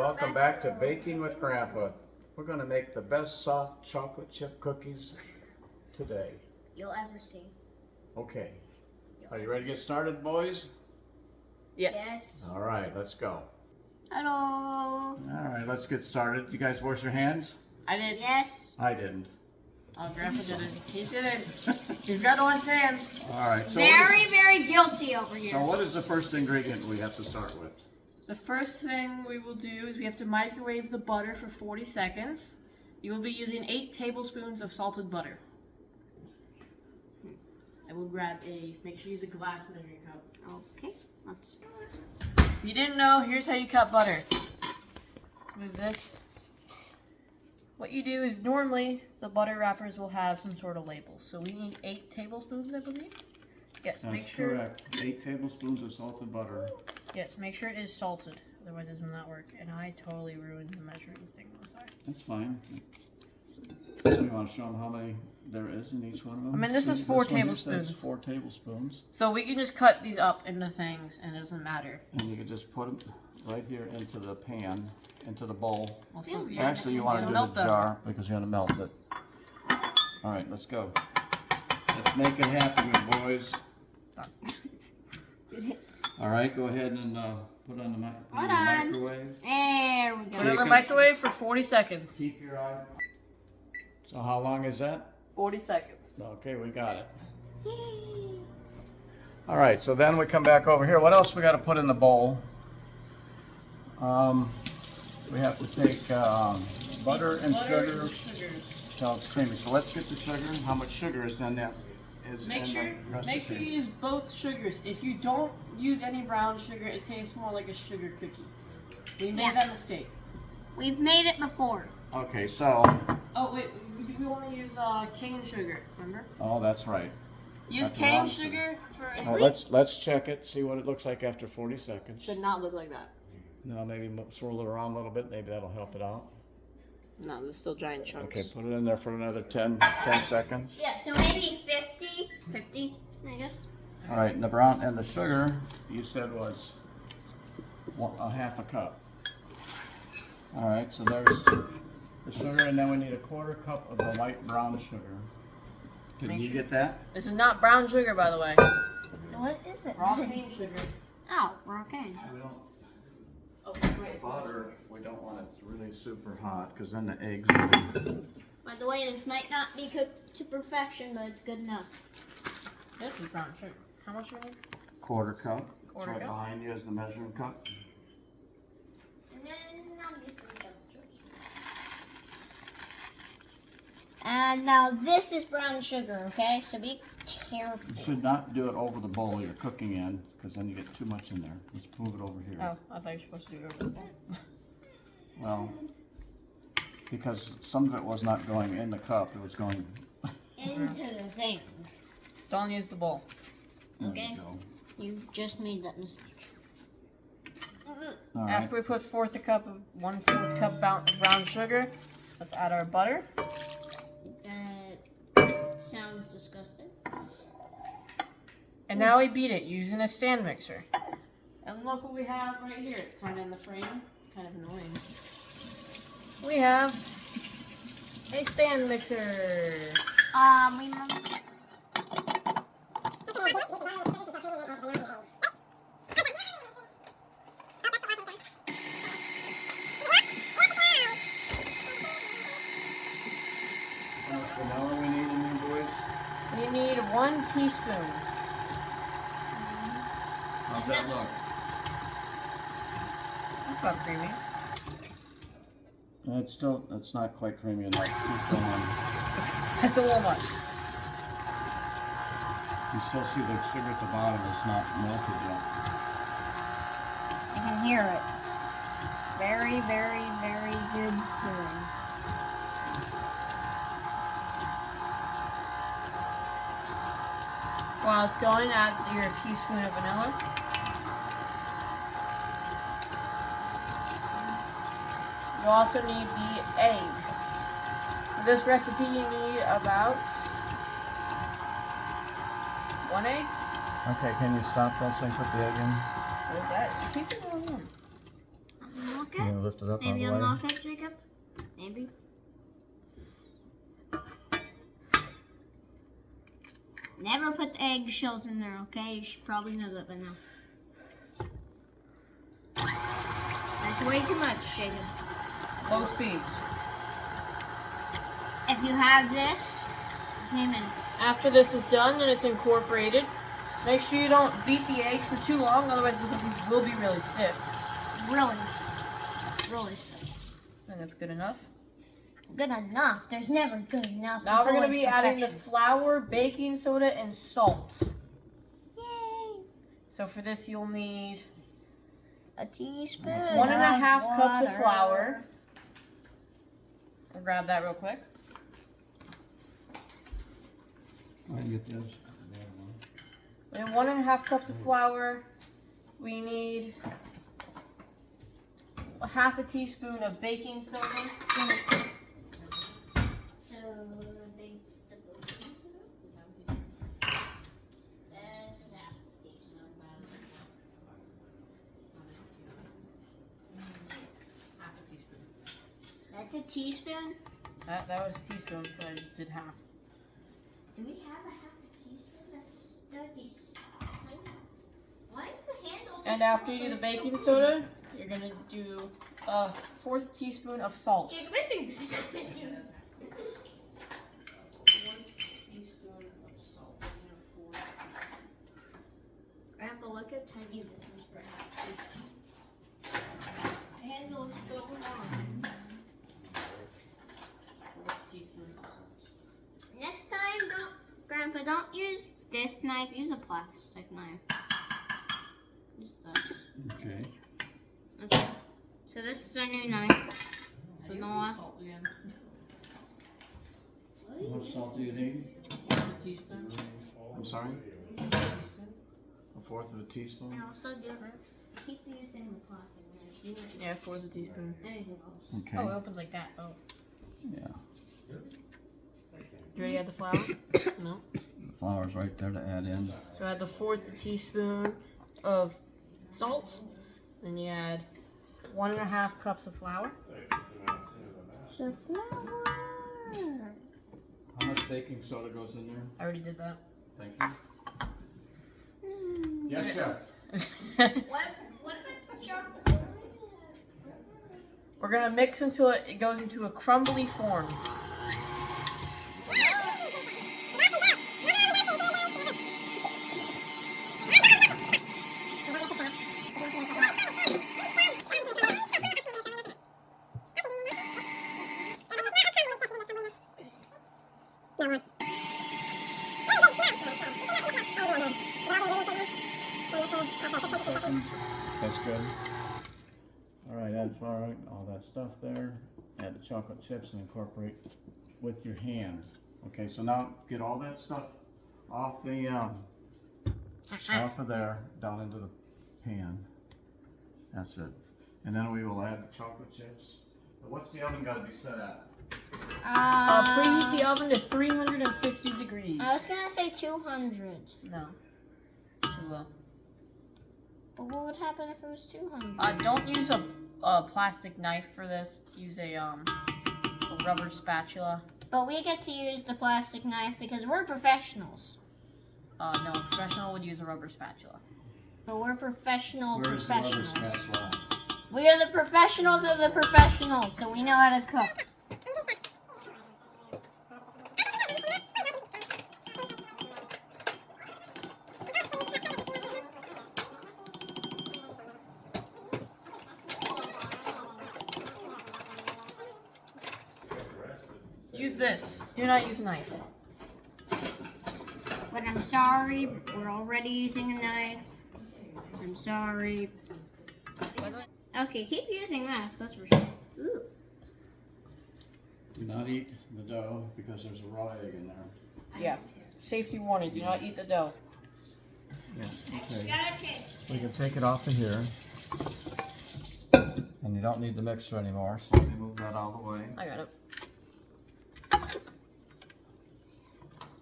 welcome back to Baking with Grandpa. We're going to make the best soft chocolate chip cookies today. You'll ever see. Okay. Are you ready to get started, boys? Yes. All right, let's go. Hello. All right, let's get started. You guys wash your hands? I did. Yes. I didn't. Oh, Grandpa did it. He did it. He's got to wash his hands. All right. So Very guilty over here. so what is the first ingredient we have to start with? The first thing we will do is we have to microwave the butter for 40 seconds. You will be using 8 tablespoons of salted butter. I will grab make sure you use a glass measuring cup. Okay, let's start. If you didn't know, here's how you cut butter. Move this. What you do is normally the butter wrappers will have some sort of labels. So we need 8 tablespoons, I believe. Yes, That's make sure. correct. 8 tablespoons of salted butter. Yes, make sure it is salted. Otherwise, it does not work. And I totally ruined the measuring thing on the side. That's fine. You want to show them how many there is in each one of them? I mean, this is 4 one just tablespoons. says 4 tablespoons. So we can just cut these up into things, and it doesn't matter. And you can just put them right here into the pan, into the bowl. Also, Actually, you want to do the melt them. jar because you're going to melt it. All right, let's go. Let's make it happen, good boys. All right, go ahead and put on the microwave. There we Put go. it in the Chicken. microwave for 40 seconds. Keep your eye. So how long is that? 40 seconds. Okay, we got it. Yay. All right, so then we come back over here. What else we got to put in the bowl? We have to take butter and sugar till it's creamy. So let's get the sugar. How much sugar is in that? Make in sure the recipe? you use both sugars. If you don't use any brown sugar, it tastes more like a sugar cookie. We made that mistake. We've made it before. Okay, so Oh wait, we want to use cane sugar. Remember? oh, that's right. Use That's cane wrong sugar for. All right, let's check it. See what it looks like after 40 seconds. Should not look like that. Now maybe swirl it around a little bit. Maybe that'll help it out. No, there's still giant chunks. Okay, put it in there for another 10 seconds. Yeah, so maybe 50, I guess. All right, and the brown and the sugar you said was a half a cup. All right, so there's the sugar, and then we need a 1/4 cup of the light brown sugar. Can Make you sure- get that? This is not brown sugar, by the way. What is it? Raw cane sugar. Oh, we're okay. We don't Oh, wait. butter. We don't want it really super hot because then the eggs will be. By the way, this might not be cooked to perfection, but it's good enough. This is brown sugar. How much do you need? 1/4 cup. Quarter It's right cup. behind you is the measuring cup. And then obviously and now this is brown sugar, okay? So be careful. You should not do it over the bowl you're cooking in because then you get too much in there. Let's move it over here. Oh, I thought you were supposed to do it over the bowl. Well, because some of it was not going in the cup, it was going. Into the thing. Don't use the bowl. There Okay. you go. You just made that mistake. All right. After we put 1/4 cup of 1/4 cup brown sugar, let's add our butter. That sounds disgusting. And now we beat it using a stand mixer. And look what we have right here. It's kind of in the frame. It's kind of annoying. We have a stand mixer. How much vanilla we need in here, boys? You need 1 teaspoon. How's that look? That's about creamy. It's not quite creamy enough. Keep going. That's a little much. You still see the sugar at the bottom is not melted yet. I can hear it. Very good feeling. While it's going, add your teaspoon of vanilla. You also need the egg. For this recipe, you need about 1 egg. Okay, can you stop that thing? Put the egg in. Okay. Keep it warm. I'm looking. it? gonna lift it up Maybe all the way? unlock it, Jacob? Maybe. Never put the eggshells in there, okay? You should probably know that by now. That's way too much, Jacob. Low speeds. If you have this, his name is... After this is done, then it's incorporated. Make sure you don't beat the eggs for too long, otherwise the cookies will be really stiff. Really I think that's good enough. good enough. There's never good enough. Now There's we're going to always be adding the perfection. flour, baking soda, and salt. Yay! So for this you'll need A teaspoon. 1.5 cups of water. flour. I'll grab that real quick. I can get this. We have 1.5 cups of flour. We need a half a teaspoon of baking soda. So the big the baking soda? This is half a teaspoon. Half a teaspoon. That's a teaspoon? That was a teaspoon, but I did half. Do we have a half a teaspoon? That'd be tiny. Why is the handle so And after small? you do the It's so baking big. soda, you're gonna do a 1/4 teaspoon of salt. Jacob, I think this is 1 teaspoon of salt. Grandpa, look how tiny this is for half a teaspoon. The handle is so long. 1/4 teaspoon of salt. Next time, Grandpa, don't use this knife. Use a plastic knife. Just that. Okay. Okay. So this is our new knife. How do you Noah. put salt again? How much salt do you need? 1/4 teaspoon. I'm sorry? Teaspoon. 1/4 of a teaspoon? And also keep using the plastic knife. Do it. Yeah, 1/4 teaspoon. Anything else. Okay. Oh, it opens like that. Oh. Yeah. You already add the flour? No. The flour's right there to add in. So add the 1/4 teaspoon of salt. Then you add 1.5 cups of flour. So flour. How much baking soda goes in there? I already did that. Thank you. Yes, chef. What about chocolate? We're gonna mix until it goes into a crumbly form. Seconds. That's good. All right, add flour, all that stuff there. Add the chocolate chips and incorporate with your hands. Okay, so now get all that stuff off the off of there down into the pan. That's it. And then we will add the chocolate chips. But what's the oven got to be set at? Preheat the oven to 350 degrees. I was gonna say 200. No. Too low. But what would happen if it was 200? Don't use a plastic knife for this. Use a rubber spatula. But we get to use the plastic knife because we're professionals. No, a professional would use a rubber spatula. But we're professional Where's the rubber professionals. spatula? We are the professionals of the professionals, so we know how to cook. Use this. Do not use a knife. But I'm sorry, we're already using a knife. I'm sorry. Okay, keep using this, that's for sure. Ooh. Do not eat the dough because there's a raw egg in there. Yeah. Safety warning. Do not eat the dough. Yeah, okay. Gotta taste. We can take it off of here. And you don't need the mixer anymore, so let me move that out of the way. I got it.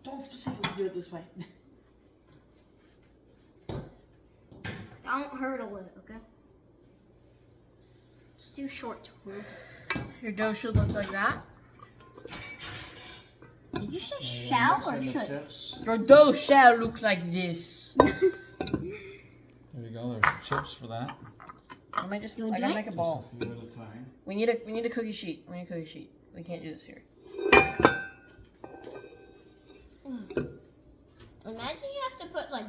Don't specifically do it this way. Don't hurdle it, okay? too short to move. Your dough should look like that. Did you say shall or Mix in the should? chips. Your dough shall look like this. There you go. There's the chips for that. I might just. You I want gotta that? make a ball. Just a few at a time. We need a cookie sheet. We need a cookie sheet. We can't do this here. Imagine you have to put like,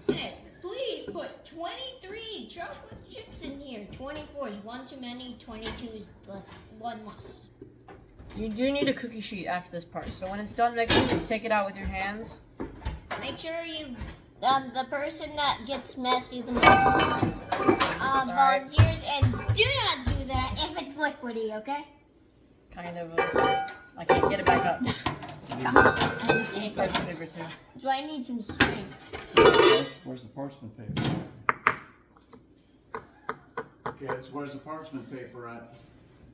hey, please put 23 chocolate chips in here. 24 is one too many, 22 is less, one less. You do need a cookie sheet after this part. So when it's done mixing, just take it out with your hands. Make sure you, the person that gets messy the most, volunteers, and do not do that if it's liquidy, okay? Kind of. I can't get it back up. You need parchment paper too. So I need some strength. Where's the parchment paper? Kids, where's the parchment paper at?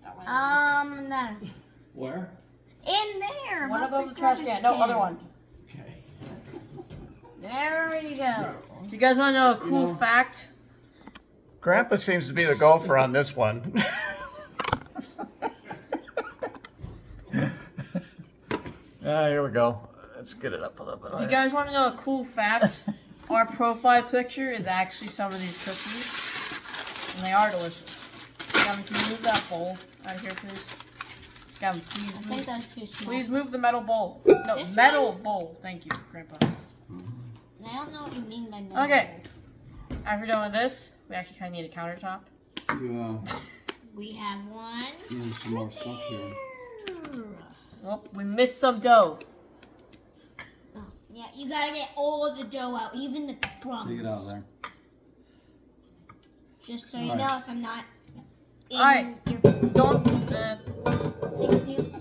That one. There. Where? In there. One above above the trash can. No, other one. Okay. There you go. Do you guys want to know a cool fact? Grandpa seems to be the golfer on this one. Here we go. Let's get it up a little bit. If you guys want to know a cool fact, our profile picture is actually some of these cookies, and they are delicious. Gavin, can you move that bowl out of here, please? Gavin, I think please that's too small. please move the metal bowl. No, This metal bowl. Thank you, Grandpa. I don't know what you mean by metal. Okay. After done with this, we actually kind of need a countertop. Yeah, We have one. some more stuff here. Oh, we missed some dough. Oh, yeah, you gotta get all the dough out, even the crumbs. Take it out of there. Just so you Alright. know, if I'm not in Alright. your Don't. thing of you.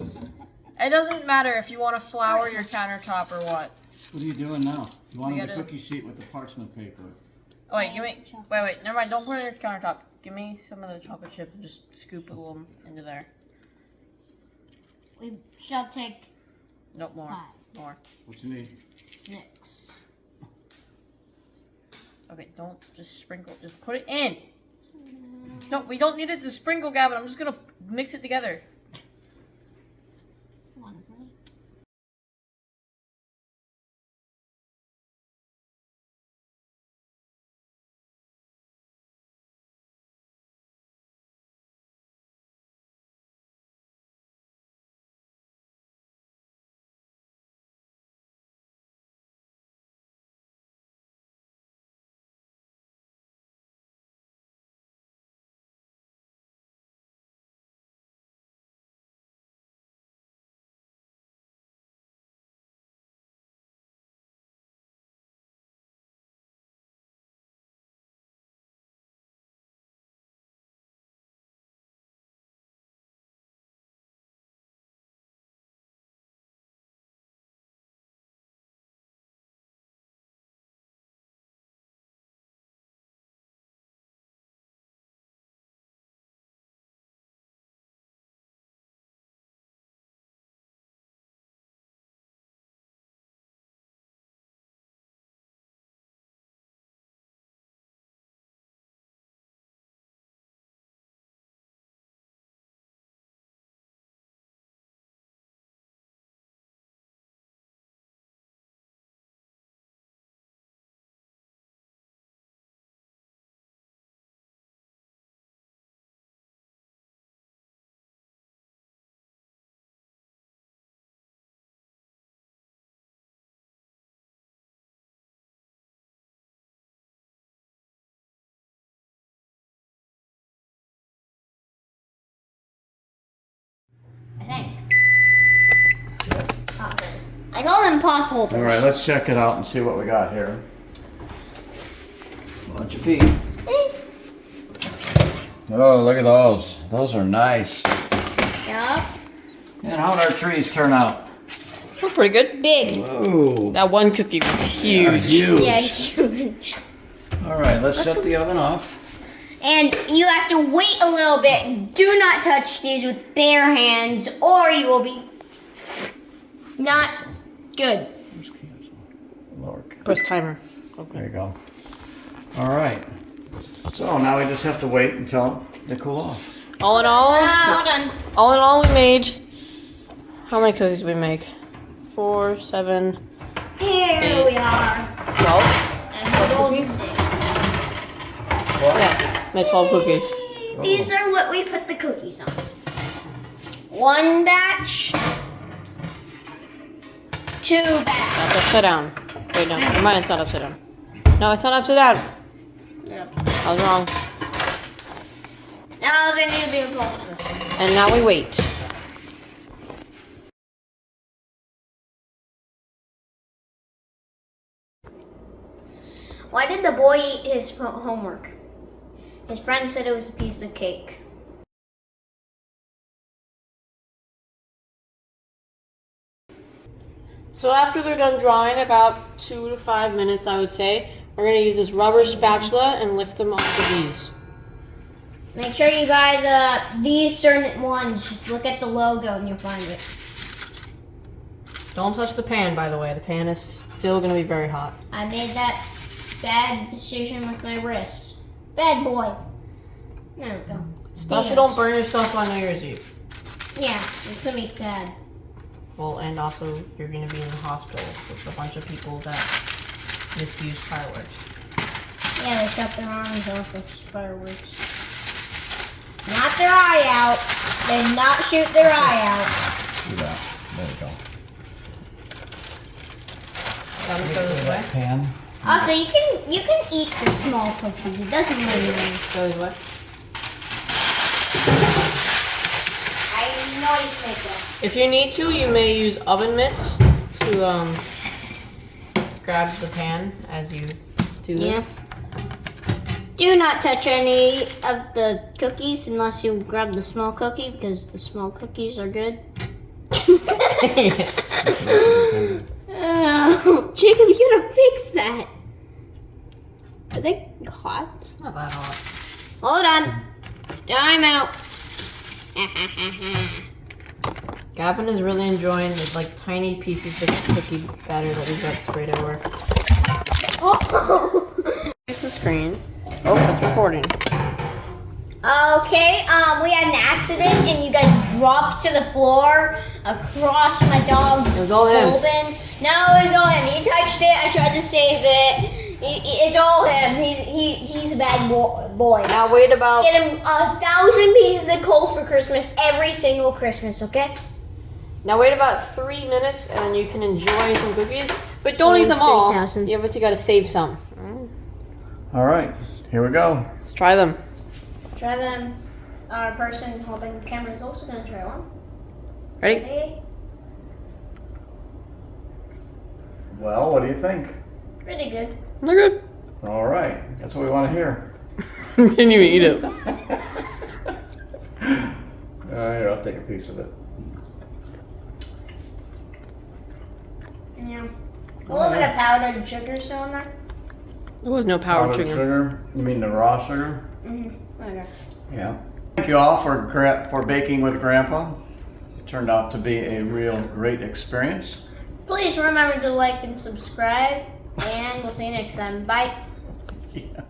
It doesn't matter if you want to flour your countertop or what. What are you doing now? You wanted gotta- the cookie sheet with the parchment paper. Oh wait, give me. Wait. Never mind. Don't put it on your countertop. Give me some of the chocolate chips and just scoop a little into there. We shall take Nope, more. 5, More. What you need? 6. Okay, don't just sprinkle. Just put it in. No, we don't need it to sprinkle, Gavin. I'm just gonna mix it together. One for me. I think. I call them pot holders. All right, let's check it out and see what we got here. Bunch of feet. Oh, look at those. Those are nice. Yup. And how'd our trees turn out? Look pretty good. Big. Whoa. That one cookie was They're huge. huge. Yeah, huge. All right, let's shut the oven off. And you have to wait a little bit. Do not touch these with bare hands or you will be not good. Lord. Press timer. There you go. All right. So now we just have to wait until they cool off. All in all, Hold on. all in all, we made. How many cookies did we make? 4, 7, Here we are. 12. And the golden Cookies? eggs. Yeah, made 12 cookies. These are what we put the cookies on. One batch. 2 batch. That's upside down. Wait, no, never mind, it's not upside down. No, it's not upside down. Yep. I was wrong. Now they need to be close. And now we wait. Why did the boy eat his homework? His friend said it was a piece of cake. So after they're done drying, about 2 to 5 minutes, I would say, we're gonna use this rubber spatula and lift them off the bees. Make sure you buy these certain ones. Just look at the logo and you'll find it. Don't touch the pan, by the way. The pan is still gonna be very hot. I made that bad decision with my wrist. Bad boy. There we go. Especially Yes. don't burn yourself on New Year's Eve. Yeah, it's gonna be sad. Well, and also you're gonna be in the hospital with a bunch of people that misuse fireworks. Yeah, they shut their arms off with fireworks. Not their eye out. They did not shoot their eye out. Do that. There we go. Gotta throw this away. Pan. Also, you can eat the small cookies. It doesn't really matter. Throw these away. I noise maker. If you need to, you may use oven mitts to grab the pan as you do this. Do not touch any of the cookies unless you grab the small cookie because the small cookies are good. Oh, Jacob, you gotta fix that. Are they hot? Not that hot. Hold on. Time out. Gavin is really enjoying the like tiny pieces of cookie batter that we've got sprayed everywhere. Oh. Here's the screen. Oh, it's recording. Okay, we had an accident and you guys dropped to the floor across my dog's It was all him. Golden. No, it was all him. He touched it. I tried to save it. It's all him. He's a bad boy. Now wait about. Get him 1,000 pieces of coal for Christmas every single Christmas, okay? Now wait about 3 minutes, and then you can enjoy some cookies. But don't eat them Almost all. 3,000. You obviously got to save some. All right. Here we go. Let's try them. Try them. Our person holding the camera is also gonna try one. Ready? Ready? Well, what do you think? Pretty good. They're good. All right. That's what we want to hear. Didn't even eat it. Here, I'll take a piece of it. Yeah. A little bit of powdered sugar still in there. There was no powdered Powdered sugar. You mean the raw sugar? Okay. Yeah. Thank you all for baking with Grandpa. It turned out to be a real great experience. Please remember to like and subscribe, and we'll see you next time. Bye. Yeah.